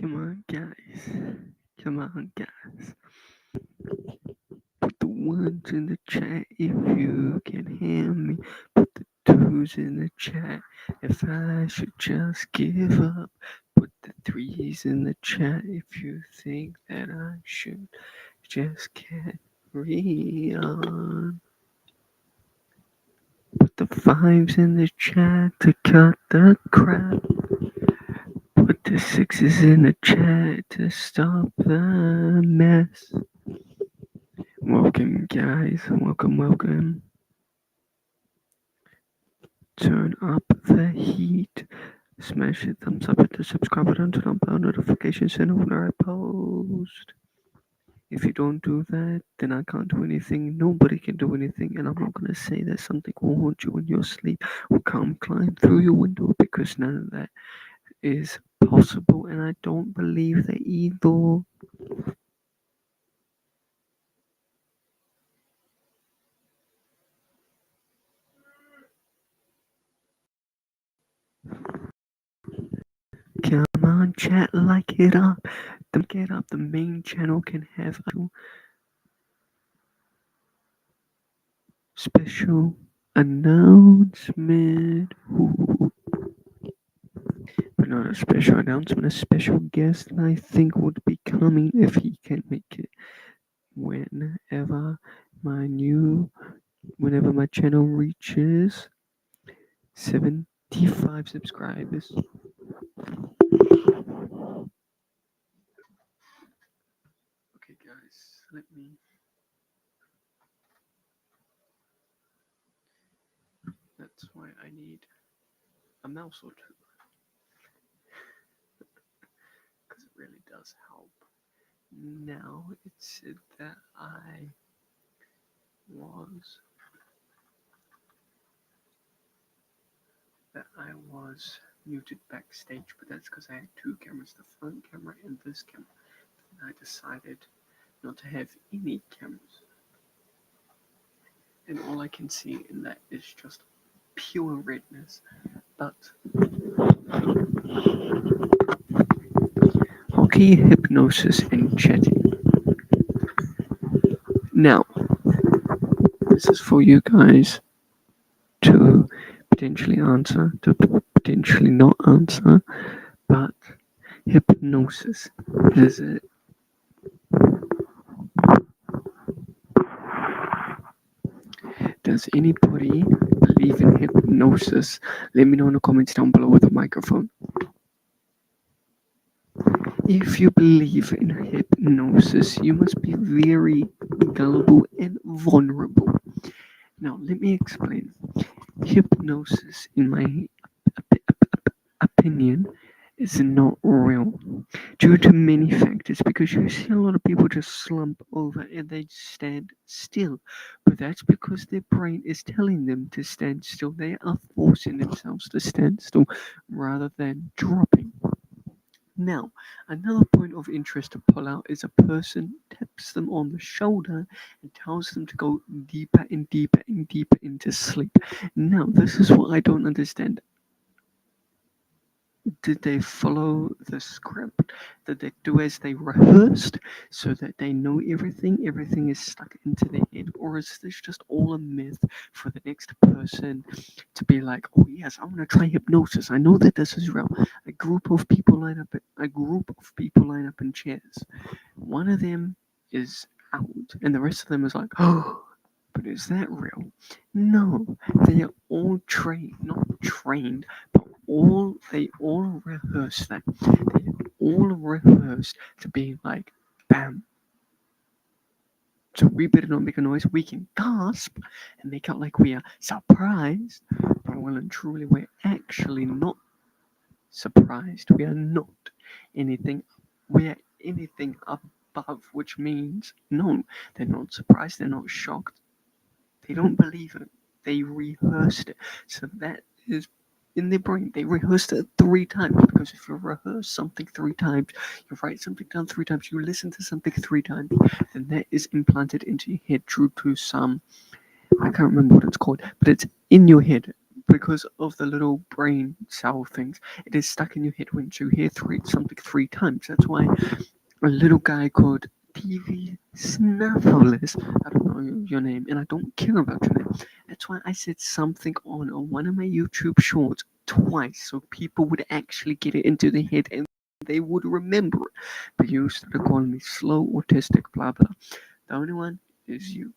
Come on, guys. Come on, guys. Put the ones in the chat if you can hear me. Put the twos in the chat if I should just give up. Put the threes in the chat if you think that I should just carry on. Put the fives in the chat to cut the crap. Put the sixes in the chat to stop the mess. Welcome, guys. Welcome. Turn up the heat. Smash the thumbs up, hit the subscribe button, turn on bell notifications, and when I post. If you don't do that, then I can't do anything. Nobody can do anything, and I'm not gonna say that something will haunt you in your sleep or come climb through your window because none of that is possible, and I don't believe that either. Come on, chat, like it up. Get up. The main channel can have a special announcement. But not a special announcement, a special guest I think would be coming if he can make it. Whenever whenever my channel reaches 75 subscribers. Okay, guys, let me. That's why I need a mouse or two. Because it really does help. Now it said that I was muted backstage, but that's because I had two cameras, the front camera and this camera. And I decided not to have any cameras. And all I can see in that is just pure redness. But okay, hypnosis and chatting. Now, this is for you guys to potentially answer, to potentially not answer, but hypnosis, is it? Does anybody believe in hypnosis? Let me know in the comments down below with a microphone. If you believe in hypnosis, you must be very gullible and vulnerable. Now, let me explain. Hypnosis, in my opinion, is not real due to many factors, because you see a lot of people just slump over and they stand still, but that's because their brain is telling them to stand still. They are forcing themselves to stand still rather than dropping. Now, another point of interest to pull out is a person taps them on the shoulder and tells them to go deeper and deeper and deeper into sleep. Now, this is what I don't understand. Did they follow the script? Did they do as they rehearsed so that they know everything? Everything is stuck into their head, or is this just all a myth for the next person to be like, "Oh yes, I want to try hypnosis. I know that this is real." A group of people line up. In chairs. One of them is out, and the rest of them is like, "Oh." But is that real? No, they are all not trained, but they all rehearse that. They all rehearsed to be like, bam. So we better not make a noise. We can gasp and make out like we are surprised, but well and truly we're actually not surprised. We are not anything. We are anything above, which means no, they're not surprised. They're not shocked. They don't believe it. They rehearsed it. So that is in their brain. They rehearsed it 3 times, because if you rehearse something 3 times, you write something down 3 times, you listen to something 3 times, then that is implanted into your head due to some, I can't remember what it's called, but it's in your head. because of the little brain cell things. It is stuck in your head when you hear something three times. That's why a little guy called TV Snuffles. I don't know your name, and I don't care about your name. That's why I said something on one of my YouTube shorts twice, so people would actually get it into their head and they would remember it. But you started calling me slow, autistic, blah blah. The only one is you.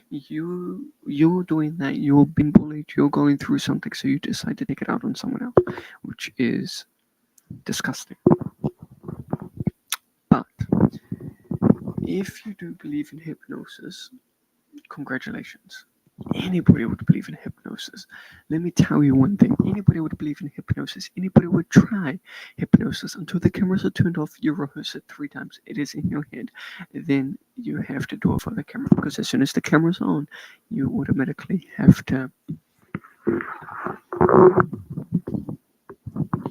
You're doing that. You're being bullied. You're going through something, so you decide to take it out on someone else, which is disgusting. But if you do believe in hypnosis, congratulations. Anybody would believe in hypnosis. Let me tell you one thing. Anybody would believe in hypnosis. Anybody would try hypnosis until the cameras are turned off. You rehearse it three times. It is in your head. Then you have to do it for the camera because as soon as the camera's on, you automatically have to.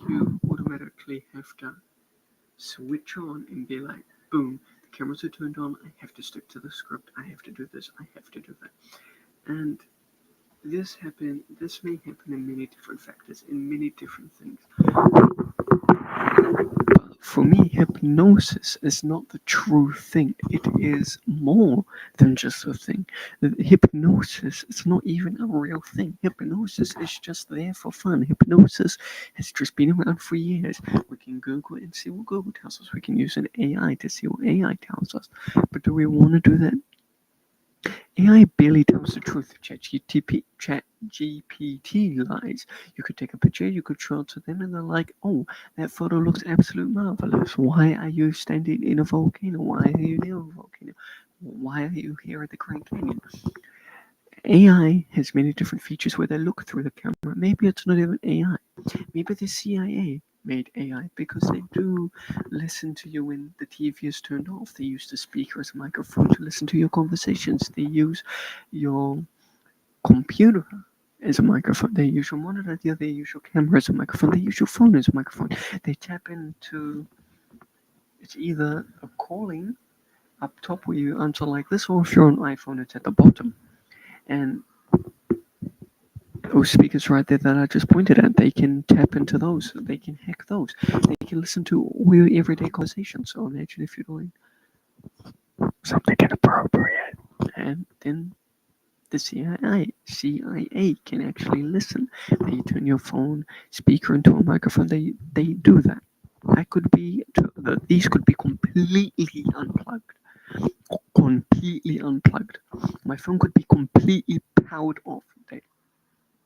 You automatically have to switch on and be like, boom, the cameras are turned on. I have to stick to the script. I have to do this. I have to do that. And this may happen in many different factors, in many different things. But for me, hypnosis is not the true thing. It is more than just a thing. Hypnosis is not even a real thing. Hypnosis is just there for fun. Hypnosis has just been around for years. We can Google it and see what Google tells us. We can use an AI to see what AI tells us. But do we want to do that? AI barely tells the truth. ChatGPT lies. You could take a picture, you could show it to them, and they're like, "Oh, that photo looks absolutely marvelous. Why are you standing in a volcano? Why are you near a volcano? Why are you here at the Grand Canyon?" AI has many different features where they look through the camera. Maybe it's not even AI. Maybe the CIA made AI because they do listen to you when the TV is turned off. They use the speaker as a microphone to listen to your conversations. They use your computer as a microphone. They use your monitor. They use your camera as a microphone. They use your phone as a microphone. They tap into it's either a calling up top where you answer like this, or if you're on iPhone, it's at the bottom. And those speakers right there that I just pointed at, they can tap into those. They can hack those. They can listen to all your everyday conversations. So imagine if you're doing something inappropriate, and then the CIA can actually listen. They turn your phone speaker into a microphone. They do that. That could be these could be completely unplugged. Completely unplugged. My phone could be completely powered off.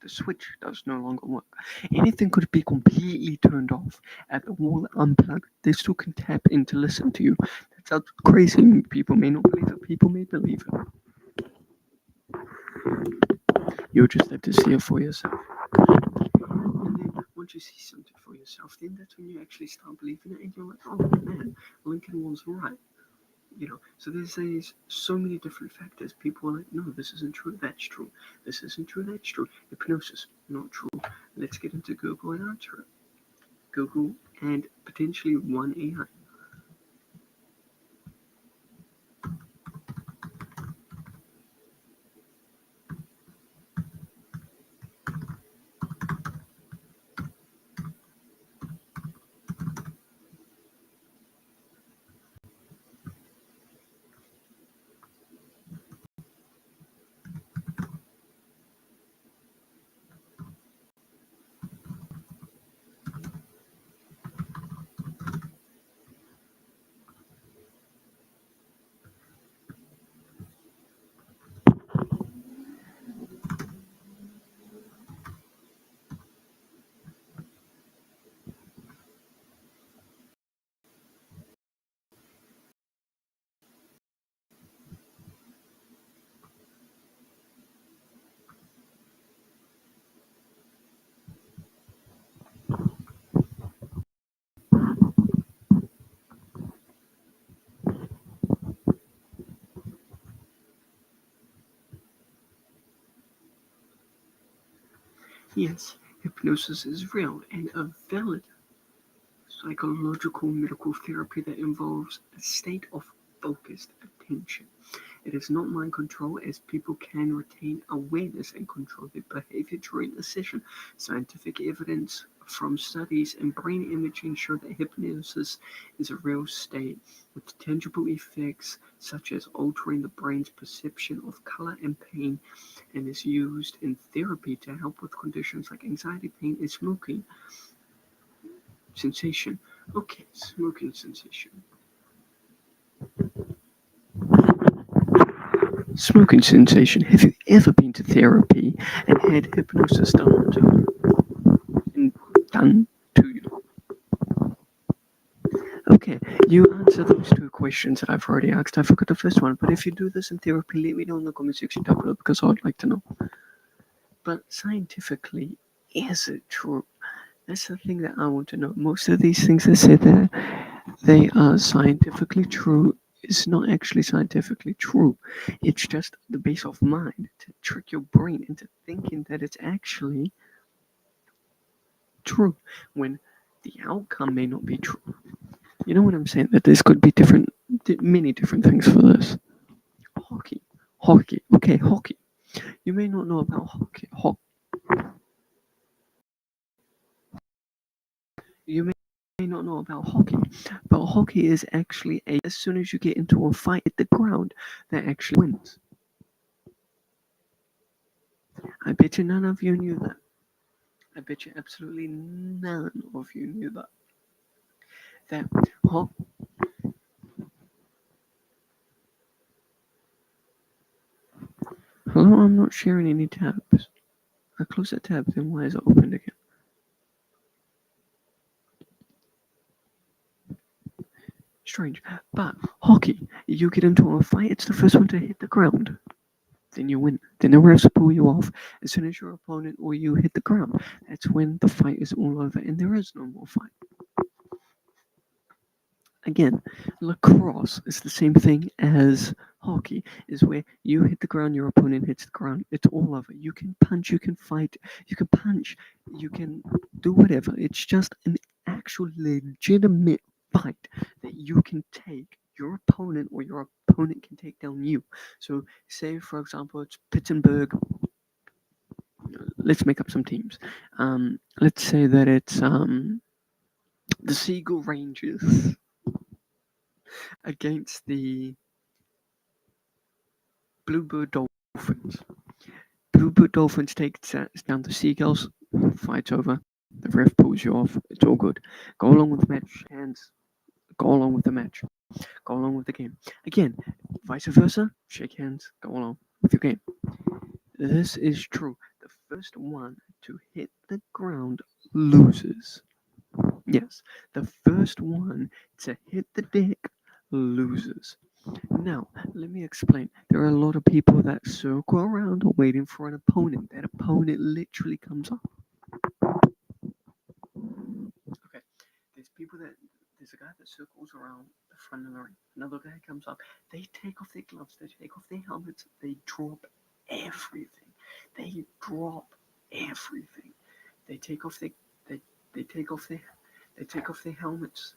The switch does no longer work. Anything could be completely turned off at the wall unplugged. They still can tap in to listen to you. That sounds crazy. People may not believe it. People may believe it. You'll just have to see it for yourself. And then once you see something for yourself, then that's when you actually start believing it, and you're like, oh man, Lincoln was right. So there's so many different factors. People are like, no, this isn't true, that's true. This isn't true, that's true. Hypnosis, not true. Let's get into Google and answer it. Google and potentially one AI. Yes, hypnosis is real and a valid psychological medical therapy that involves a state of focused attention. It is not mind control, as people can retain awareness and control their behavior during a session. Scientific evidence from studies and brain imaging show that hypnosis is a real state with tangible effects such as altering the brain's perception of color and pain, and is used in therapy to help with conditions like anxiety, pain, and smoking sensation. Okay, smoking sensation. Smoking sensation. Have you ever been to therapy and had hypnosis done to you? Okay, you answer those two questions that I've already asked. I forgot the first one, but if you do this in therapy, let me know in the comment section down below because I'd like to know. But scientifically, is it true? That's the thing that I want to know. Most of these things I said there, they are scientifically true. It's not actually scientifically true. It's just the base of mind to trick your brain into thinking that it's actually true when the outcome may not be true. You know what I'm saying? That this could be many different things for this. Hockey. Okay, hockey. You may not know about hockey. You may not know about hockey, but hockey is actually as soon as you get into a fight at the ground, that actually wins. I bet you none of you knew that. I bet you absolutely none of you knew that. That hello, I'm not sharing any tabs. I close that tab, then why is it opened again? Strange. But hockey, you get into a fight, it's the first one to hit the ground. Then you win. Then the refs pull you off as soon as your opponent or you hit the ground. That's when the fight is all over and there is no more fight. Again, lacrosse is the same thing as hockey, is where you hit the ground, your opponent hits the ground, it's all over. You can punch, you can fight, you can punch, you can do whatever. It's just an actual legitimate fight that you can take your opponent or your opponent can take down you. So, say for example, it's Pittsburgh. Let's make up some teams. Let's say that it's the Seagull Rangers against the Bluebird Dolphins. Bluebird Dolphins takes down the Seagulls. Fight's over. The ref pulls you off. It's all good. Go along with the match. Hands. Go along with the match. Go along with the game. Again, vice versa. Shake hands. Go along with your game. This is true. The first one to hit the ground loses. Yes, the first one to hit the deck loses. Now, let me explain. There are a lot of people that circle around waiting for an opponent. That opponent literally comes up. Okay, there's a guy that circles around the front of the ring. Another guy comes up. They take off their gloves. They take off their helmets. They drop everything. They drop everything. They take off their they, they take off their helmets.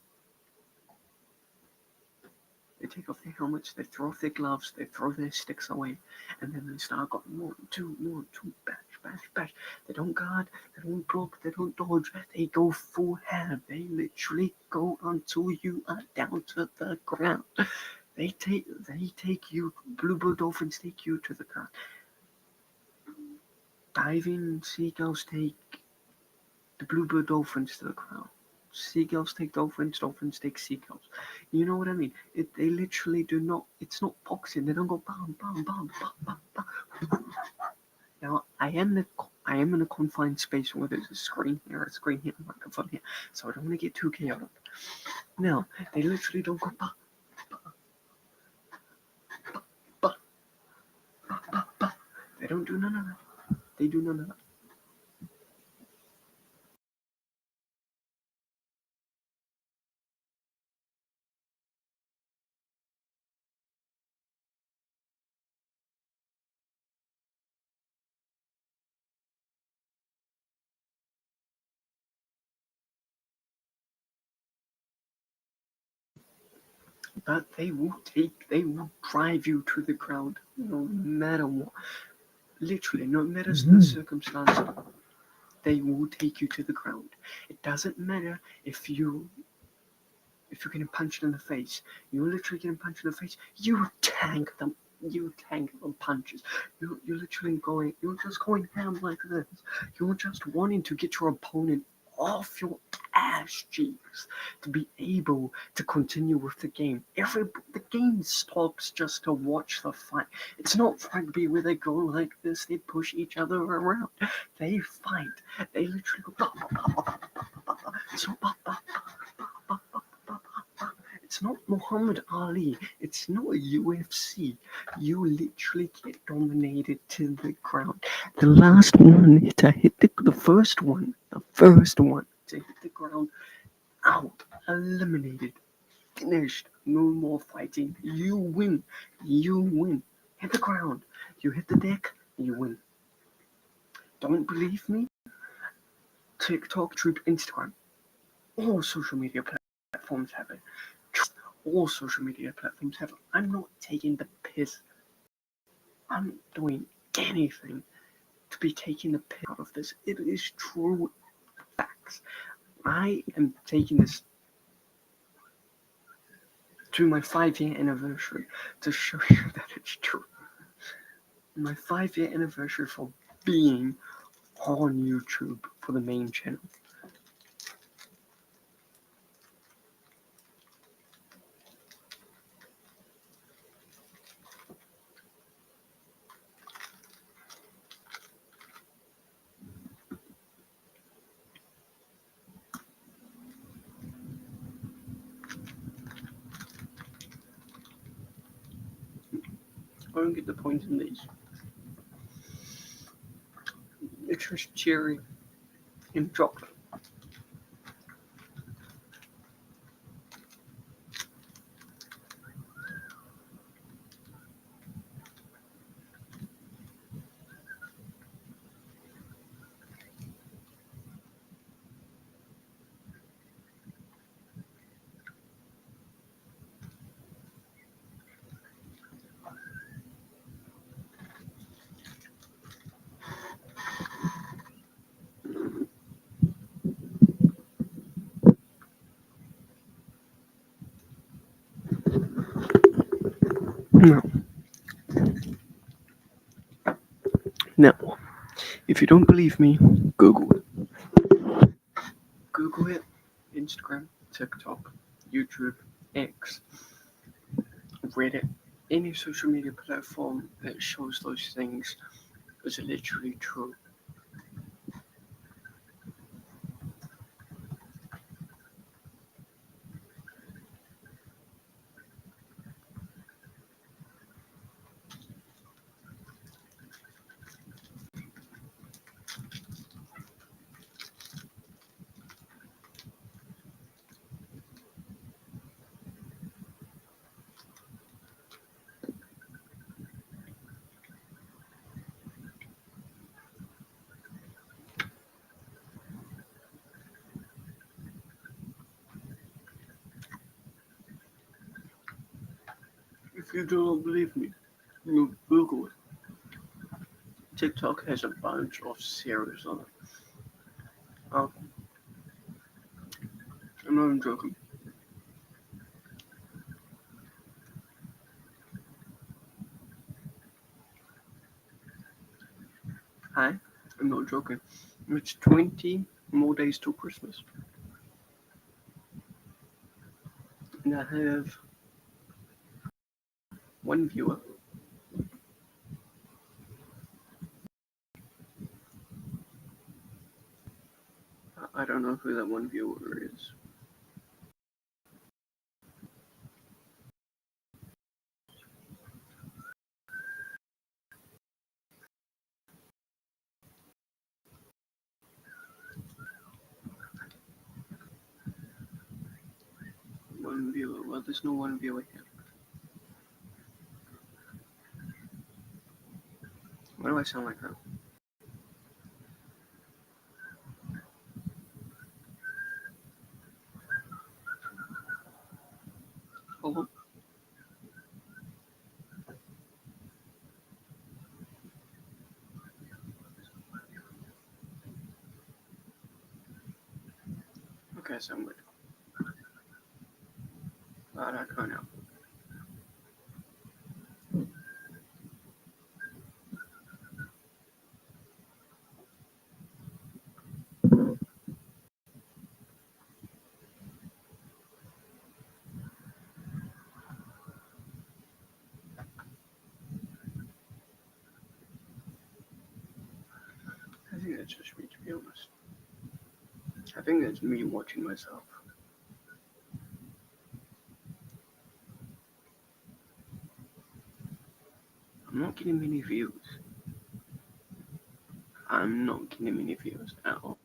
They take off their helmets, they throw off their gloves, they throw their sticks away, and then they start going 1, 2, 1, 2, bash, bash, bash. They don't guard, they don't block, they don't dodge, they go full hand. They literally go until you are down to the ground. They take you, Bluebird Dolphins take you to the ground. Diving seagulls take the Bluebird Dolphins to the ground. Seagulls take dolphins, dolphins take seagulls. You know what I mean? They literally do not. It's not boxing. They don't go bam, bam, bam, bam, bam, bam. Now I am in a confined space where there's a screen here, a microphone here, so I don't want to get too chaotic. Now they literally don't go bam, bam, bam, bam, bam, bam. They don't do none of that. They do none of that. but they will drive you to the ground no matter what. Literally, no matter the circumstance, they will take you to the ground. It doesn't matter if you're getting punched in the face. You're literally getting punched in the face. You tank them. You tank them punches. You're literally going. You're just going ham like this. You're just wanting to get your opponent off your ass cheeks to be able to continue with the game. The game stops just to watch the fight. It's not rugby where they go like this. They push each other around. They fight. They literally go. It's not. It's not Muhammad Ali. It's not UFC. You literally get dominated to the ground. The last one to hit the first one to hit the ground, out, eliminated, finished. No more fighting. You win. You win. Hit the ground. You hit the deck. You win. Don't believe me? TikTok, Troop, Instagram, all social media platforms have it. All social media platforms have it. I'm not taking the piss. I'm not doing anything to be taking the piss out of this. It is true facts. I am taking this to my 5-year anniversary to show you that it's true. My 5-year anniversary for being on YouTube for the main channel. I don't get the point in these. It's just cherry and chocolate. No. Now, if you don't believe me, Google it. Google it. Instagram, TikTok, YouTube, X, Reddit, any social media platform that shows those things is literally true. If you do not believe me, you Google it. TikTok has a bunch of series on it. I'm not even joking. I'm not joking. It's 20 more days till Christmas. And I have one viewer. I don't know who that one viewer is. One viewer. Well, there's no one viewer here. Why do I sound like that? Hello? Okay, so I'm good. But I don't know. I think that's just me, to be honest. I think that's me watching myself. I'm not getting many views. I'm not getting many views at all.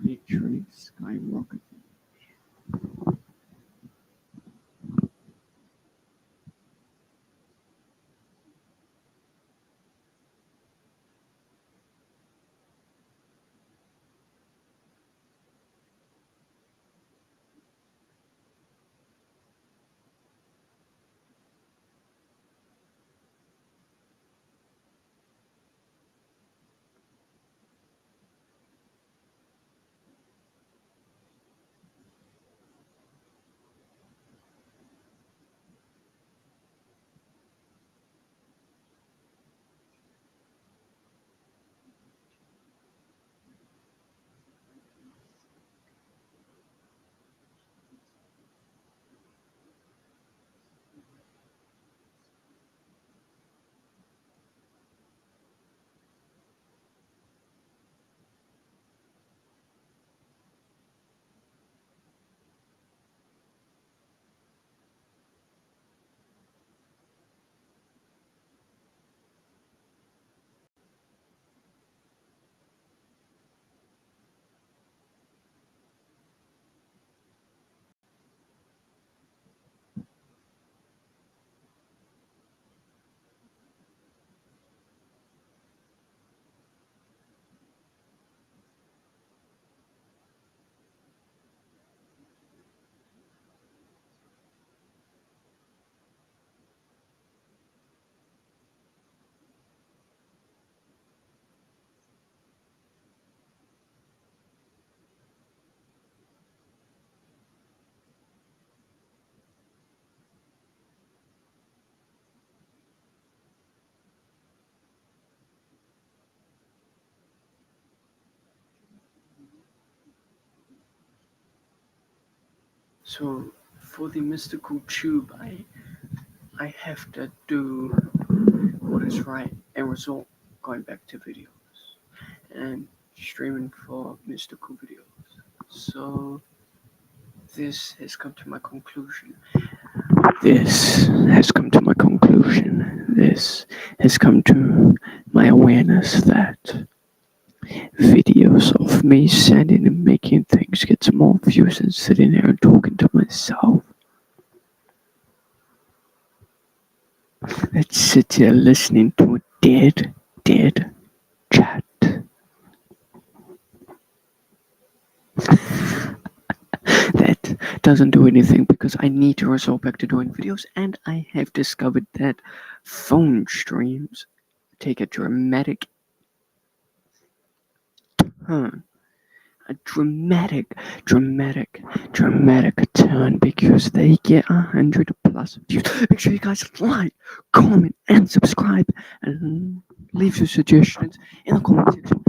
Literally skyrocketing. So for the mystical tube, I have to do what is right and result going back to videos and streaming for mystical videos. So this has come to my conclusion. This has come to my conclusion. This has come to my awareness that videos of me standing and making things get more views than sitting there and talking to myself. Let's sit here listening to a dead chat. That doesn't do anything because I need to resort back to doing videos, and I have discovered that phone streams take a dramatic turn. a dramatic turn because they get 100+ views. Make sure you guys like, comment, and subscribe, and leave your suggestions in the comment section.